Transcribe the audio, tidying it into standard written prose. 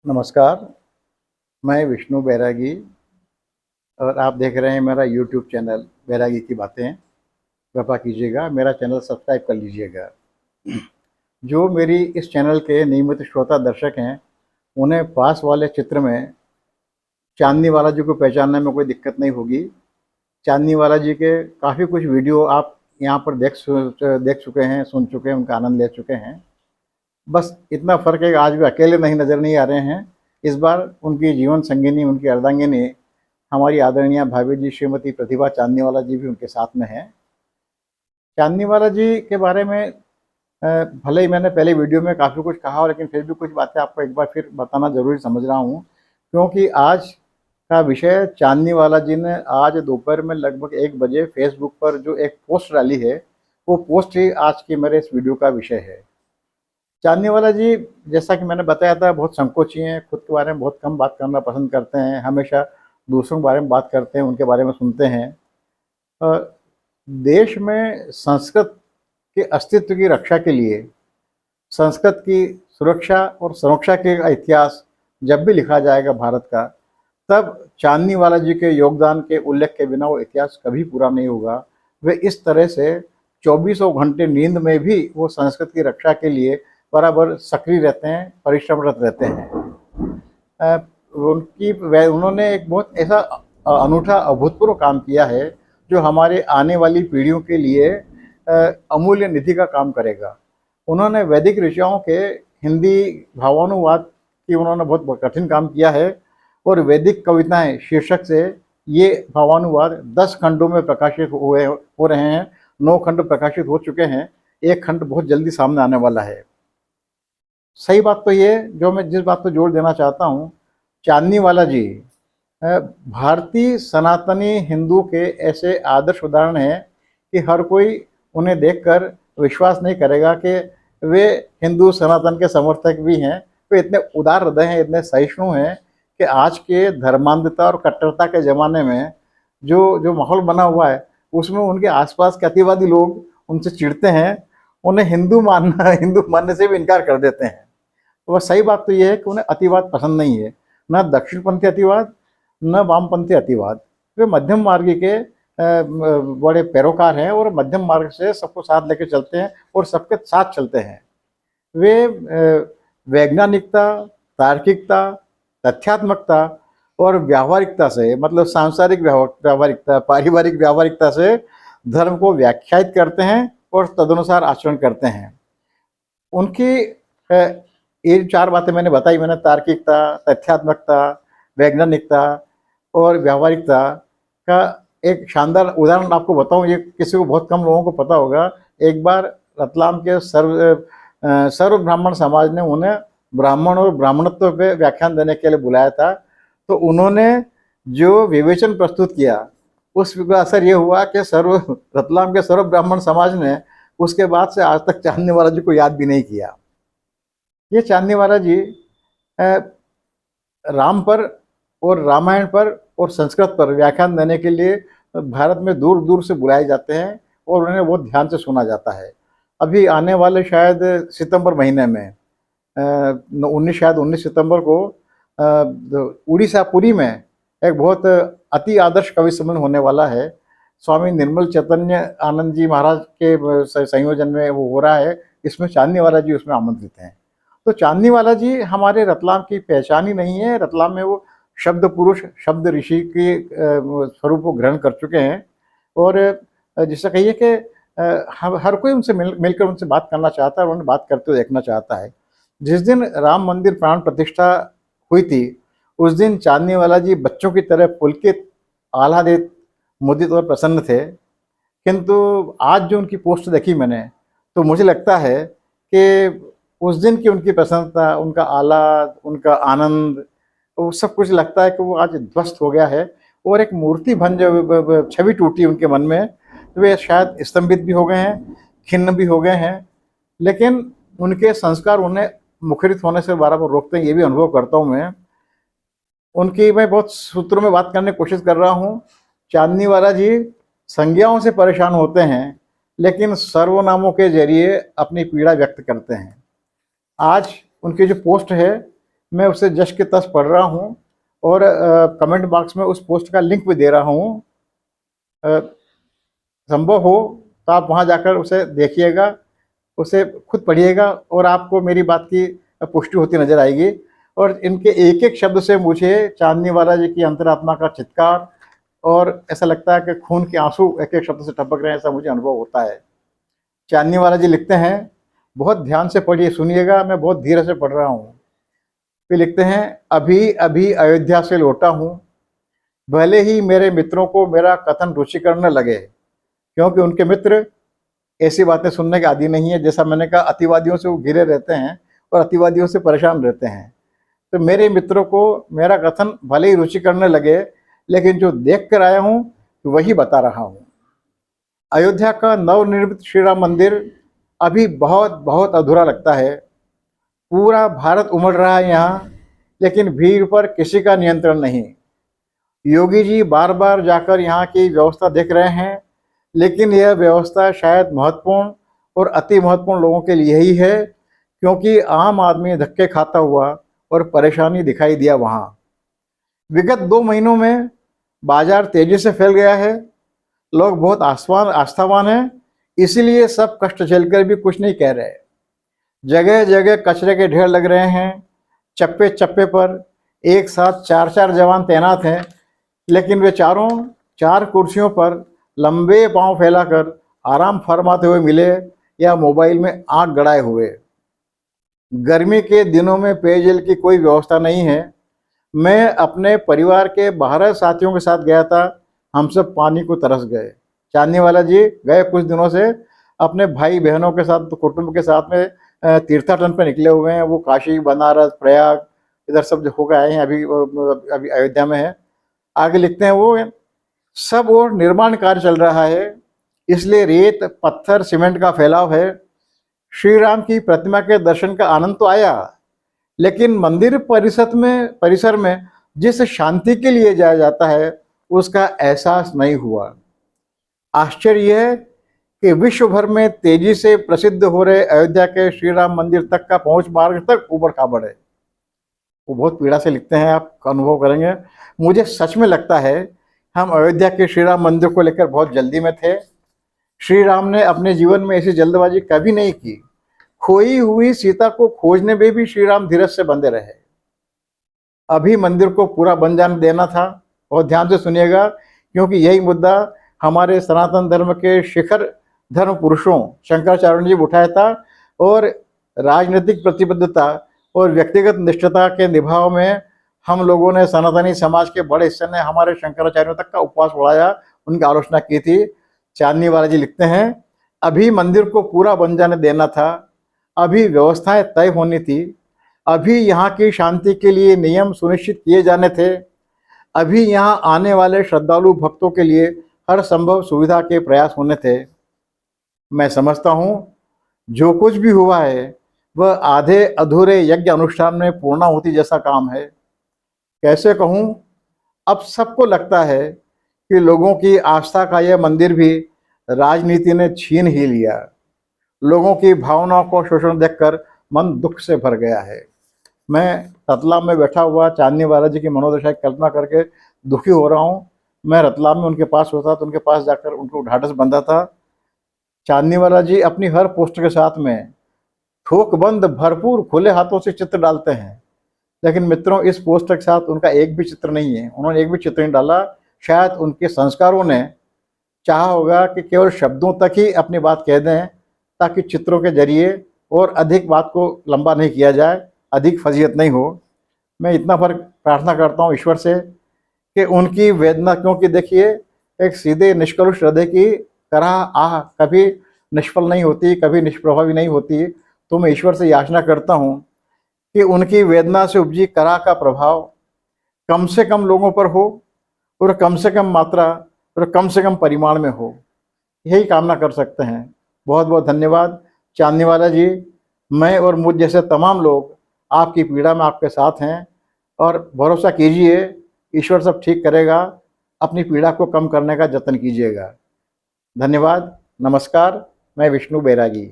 नमस्कार, मैं विष्णु बैरागी और आप देख रहे हैं मेरा यूट्यूब चैनल बैरागी की बातें। कृपा कीजिएगा मेरा चैनल सब्सक्राइब कर लीजिएगा। जो मेरी इस चैनल के नियमित श्रोता दर्शक हैं, उन्हें पास वाले चित्र में चांदनी वाला जी को पहचानने में कोई दिक्कत नहीं होगी। चांदनी वाला जी के काफ़ी कुछ वीडियो आप यहाँ पर देख चुके हैं, सुन चुके हैं, उनका आनंद ले चुके हैं। बस इतना फ़र्क है कि आज वे अकेले नज़र नहीं आ रहे हैं। इस बार उनकी जीवन संगिनी, उनकी अर्धांगिनी हमारी आदरणीय भाभी जी श्रीमती प्रतिभा चांदनीवाला जी भी उनके साथ में हैं। चांदनीवाला जी के बारे में भले ही मैंने पहले वीडियो में काफ़ी कुछ कहा हो, लेकिन फिर भी कुछ बातें आपको एक बार फिर बताना ज़रूरी समझ रहा हूँ, क्योंकि आज का विषय चांदनीवाला जी ने आज दोपहर में लगभग 1 बजे फेसबुक पर जो एक पोस्ट डाली है, वो पोस्ट ही आज की मेरे इस वीडियो का विषय है। चांदनीवाला जी, जैसा कि मैंने बताया था, बहुत संकोची हैं, खुद के बारे में बहुत कम बात करना पसंद करते हैं, हमेशा दूसरों के बारे में बात करते हैं, उनके बारे में सुनते हैं। देश में संस्कृत के अस्तित्व की रक्षा के लिए, संस्कृत की सुरक्षा और संरक्षा के इतिहास जब भी लिखा जाएगा भारत का, तब चांदनीवाला जी के योगदान के उल्लेख के बिना वो इतिहास कभी पूरा नहीं होगा। वे इस तरह से चौबीसों घंटे नींद में भी वो संस्कृत की रक्षा के लिए बराबर सक्रिय रहते हैं, परिश्रमरत रहते हैं। उन्होंने एक बहुत ऐसा अनूठा अभूतपूर्व काम किया है जो हमारे आने वाली पीढ़ियों के लिए अमूल्य निधि का काम करेगा। उन्होंने वैदिक ऋषियों के हिंदी भावानुवाद की उन्होंने बहुत कठिन काम किया है, और वैदिक कविताएं शीर्षक से ये भावानुवाद 10 खंडों में प्रकाशित हो रहे हैं। 9 खंड प्रकाशित हो चुके हैं, 1 खंड बहुत जल्दी सामने आने वाला है। सही बात तो ये, जो मैं जिस बात पर जोर देना चाहता हूँ, चांदनीवाला जी भारतीय सनातनी हिंदू के ऐसे आदर्श उदाहरण हैं कि हर कोई उन्हें देखकर विश्वास नहीं करेगा कि वे हिंदू सनातन के समर्थक भी हैं। वे इतने उदार हृदय हैं, इतने सहिष्णु हैं कि आज के धर्मांधता और कट्टरता के ज़माने में जो जो माहौल बना हुआ है, उसमें उनके आसपास के अतिवादी लोग उनसे चिढ़ते हैं, उन्हें हिंदू मानने से भी इनकार कर देते हैं। तो वह सही बात तो ये है कि उन्हें अतिवाद पसंद नहीं है, न दक्षिणपंथी अतिवाद, न वामपंथी अतिवाद। वे मध्यम मार्गी के बड़े पैरोकार हैं और मध्यम मार्ग से सबको साथ लेकर चलते हैं और सबके साथ चलते हैं। वे वैज्ञानिकता, तार्किकता, तथ्यात्मकता और व्यावहारिकता से, मतलब सांसारिक व्यावहारिकता, पारिवारिक व्यावहारिकता से धर्म को व्याख्यायित करते हैं और तदनुसार आचरण करते हैं। उनकी ये 4 बातें मैंने बताई, मैंने तार्किकता, तथ्यात्मकता, वैज्ञानिकता और व्यावहारिकता का एक शानदार उदाहरण आपको बताऊं, ये किसी को, बहुत कम लोगों को पता होगा। एक बार रतलाम के सर्व ब्राह्मण समाज ने उन्हें ब्राह्मण और ब्राह्मणत्व पे व्याख्यान देने के लिए बुलाया था। तो उन्होंने जो विवेचन प्रस्तुत किया, उसका असर ये हुआ कि रतलाम के सर्व ब्राह्मण समाज ने उसके बाद से आज तक चांदनीवाला जी को याद भी नहीं किया। ये चांदनीवाला जी राम पर और रामायण पर और संस्कृत पर व्याख्यान देने के लिए भारत में दूर दूर से बुलाए जाते हैं और उन्हें बहुत ध्यान से सुना जाता है। अभी आने वाले शायद सितंबर महीने में 19 सितंबर को उड़ीसा पुरी में एक बहुत अति आदर्श कवि सम्मेलन होने वाला है। स्वामी निर्मल चैतन्य आनंद जी महाराज के संयोजन में वो हो रहा है। इसमें चांदनीवाला जी उसमें आमंत्रित हैं। तो चांदनीवाला जी हमारे रतलाम की पहचान ही नहीं है। रतलाम में वो शब्द पुरुष, शब्द ऋषि के स्वरूप को ग्रहण कर चुके हैं, और जिससे कहिए कि हर कोई उनसे मिलकर उनसे बात करना चाहता है और उन्हें बात करते हुए देखना चाहता है। जिस दिन राम मंदिर प्राण प्रतिष्ठा हुई थी, उस दिन चांदनीवाला जी बच्चों की तरह पुलकित, आह्लादित, मुदित और प्रसन्न थे। किंतु आज जो उनकी पोस्ट देखी मैंने, तो मुझे लगता है कि उस दिन की उनकी प्रसन्नता, उनका आह्लाद, उनका आनंद, वो सब कुछ लगता है कि वो आज ध्वस्त हो गया है, और एक मूर्ति बन जो छवि टूटी उनके मन में, तो वे शायद स्तंभित भी हो गए हैं, खिन्न भी हो गए हैं। लेकिन उनके संस्कार उन्हें मुखरित होने से बराबर रोकते हैं, ये भी अनुभव करता हूँ मैं। उनकी मैं बहुत सूत्रों में बात करने की कोशिश कर रहा हूँ। चांदनीवाला जी संज्ञाओं से परेशान होते हैं, लेकिन सर्वनामों के जरिए अपनी पीड़ा व्यक्त करते हैं। आज उनकी जो पोस्ट है, मैं उसे जश के तस पढ़ रहा हूँ और कमेंट बॉक्स में उस पोस्ट का लिंक भी दे रहा हूँ। संभव हो तो आप वहाँ जाकर उसे देखिएगा, उसे खुद पढ़िएगा और आपको मेरी बात की पुष्टि होती नजर आएगी। और इनके एक एक शब्द से मुझे चांदनी वाला जी की अंतरात्मा का चित्कार और ऐसा लगता है कि खून के आंसू एक एक शब्द से टपक रहे हैं, ऐसा मुझे अनुभव होता है। चांदनी वाला जी लिखते हैं, बहुत ध्यान से पढ़िए, सुनिएगा, मैं बहुत धीरे से पढ़ रहा हूँ। वे लिखते हैं, अभी अभी अयोध्या से लौटा हूँ, भले ही मेरे मित्रों को मेरा कथन रुचिकर न लगे, क्योंकि उनके मित्र ऐसी बातें सुनने के आदी नहीं है। जैसा मैंने कहा, अतिवादियों से वो घिरे रहते हैं और अतिवादियों से परेशान रहते हैं। तो मेरे मित्रों को मेरा कथन भले ही रुचि करने लगे, लेकिन जो देख कर आया हूँ वही बता रहा हूँ। अयोध्या का नवनिर्मित श्री राम मंदिर अभी बहुत बहुत अधूरा लगता है। पूरा भारत उमड़ रहा है यहाँ, लेकिन भीड़ पर किसी का नियंत्रण नहीं। योगी जी बार बार जाकर यहाँ की व्यवस्था देख रहे हैं, लेकिन यह व्यवस्था शायद महत्वपूर्ण और अति महत्वपूर्ण लोगों के लिए ही है, क्योंकि आम आदमी धक्के खाता हुआ और परेशानी दिखाई दिया वहाँ। विगत 2 महीनों में बाजार तेजी से फैल गया है, लोग बहुत आस्थावान हैं, इसीलिए सब कष्ट झेलकर भी कुछ नहीं कह रहे। जगह जगह कचरे के ढेर लग रहे हैं, चप्पे चप्पे पर एक साथ 4-4 जवान तैनात हैं, लेकिन वे चारों 4 कुर्सियों पर लंबे पांव फैलाकर आराम फरमाते हुए मिले या मोबाइल में आंख गड़ाए हुए। गर्मी के दिनों में पेयजल की कोई व्यवस्था नहीं है। मैं अपने परिवार के 12 साथियों के साथ गया था, हम सब पानी को तरस गए। चांदनी वाला जी गए कुछ दिनों से अपने भाई बहनों के साथ, कुटुंब के साथ में तीर्थाटन पर निकले हुए हैं। वो काशी, बनारस, प्रयाग इधर सब होकर आए हैं, अभी अयोध्या में है। आगे लिखते हैं, वो सब और निर्माण कार्य चल रहा है, इसलिए रेत, पत्थर, सीमेंट का फैलाव है। श्री राम की प्रतिमा के दर्शन का आनंद तो आया, लेकिन मंदिर परिसर में जिस शांति के लिए जाया जाता है उसका एहसास नहीं हुआ। आश्चर्य है कि विश्व भर में तेजी से प्रसिद्ध हो रहे अयोध्या के श्री राम मंदिर तक का पहुंच मार्ग तक उबड़ खाबड़ है। वो बहुत पीड़ा से लिखते हैं, आप अनुभव करेंगे। मुझे सच में लगता है हम अयोध्या के श्री राम मंदिर को लेकर बहुत जल्दी में थे। श्री राम ने अपने जीवन में ऐसी जल्दबाजी कभी नहीं की। खोई हुई सीता को खोजने में भी श्री राम धीरज से बंधे रहे। अभी मंदिर को पूरा बन जाने देना था। और ध्यान से सुनिएगा, क्योंकि यही मुद्दा हमारे सनातन धर्म के शिखर धर्म पुरुषों शंकराचार्य जी उठाया था, और राजनीतिक प्रतिबद्धता और व्यक्तिगत निष्ठता के निभाव में हम लोगों ने, सनातनी समाज के बड़े हिस्से ने हमारे शंकराचार्यों तक का उपवास बढ़ाया, उनकी आलोचना की थी। चांदनी वाला जी लिखते हैं, अभी मंदिर को पूरा बन जाने देना था, अभी व्यवस्थाएं तय होनी थी, अभी यहाँ की शांति के लिए नियम सुनिश्चित किए जाने थे, अभी यहाँ आने वाले श्रद्धालु भक्तों के लिए हर संभव सुविधा के प्रयास होने थे। मैं समझता हूँ जो कुछ भी हुआ है वह आधे अधूरे यज्ञ अनुष्ठान में पूर्णाहुति जैसा काम है। कैसे कहूँ, अब सबको लगता है कि लोगों की आस्था का यह मंदिर भी राजनीति ने छीन ही लिया। लोगों की भावनाओं को शोषण देखकर मन दुख से भर गया है। मैं रतलाम में बैठा हुआ चांदनी वाला जी की मनोदशा की कल्पना करके दुखी हो रहा हूँ। मैं रतलाम में उनके पास होता तो उनके पास जाकर उनको ढाढ़स बंधा था। चांदनी वाला जी अपनी हर पोस्ट के साथ में ठोकबंद भरपूर खुले हाथों से चित्र डालते हैं, लेकिन मित्रों इस पोस्ट के साथ उनका एक भी चित्र नहीं है। उन्होंने एक भी चित्र नहीं डाला। शायद उनके संस्कारों ने चाहा होगा कि केवल शब्दों तक ही अपनी बात कह दें, ताकि चित्रों के जरिए और अधिक बात को लंबा नहीं किया जाए, अधिक फजीहत नहीं हो। मैं इतना फर्क प्रार्थना करता हूँ ईश्वर से कि उनकी वेदना, क्योंकि देखिए एक सीधे निष्कलुष हृदय की तरह आह कभी निष्फल नहीं होती, कभी निष्प्रभावी नहीं होती। तो मैं ईश्वर से याचना करता हूँ कि उनकी वेदना से उपजी करा का प्रभाव कम से कम लोगों पर हो, और कम से कम मात्रा और कम से कम परिमाण में हो। यही कामना कर सकते हैं। बहुत बहुत धन्यवाद चांदनी वाला जी। मैं और मुझ जैसे तमाम लोग आपकी पीड़ा में आपके साथ हैं, और भरोसा कीजिए ईश्वर सब ठीक करेगा। अपनी पीड़ा को कम करने का जतन कीजिएगा। धन्यवाद। नमस्कार। मैं विष्णु बैरागी।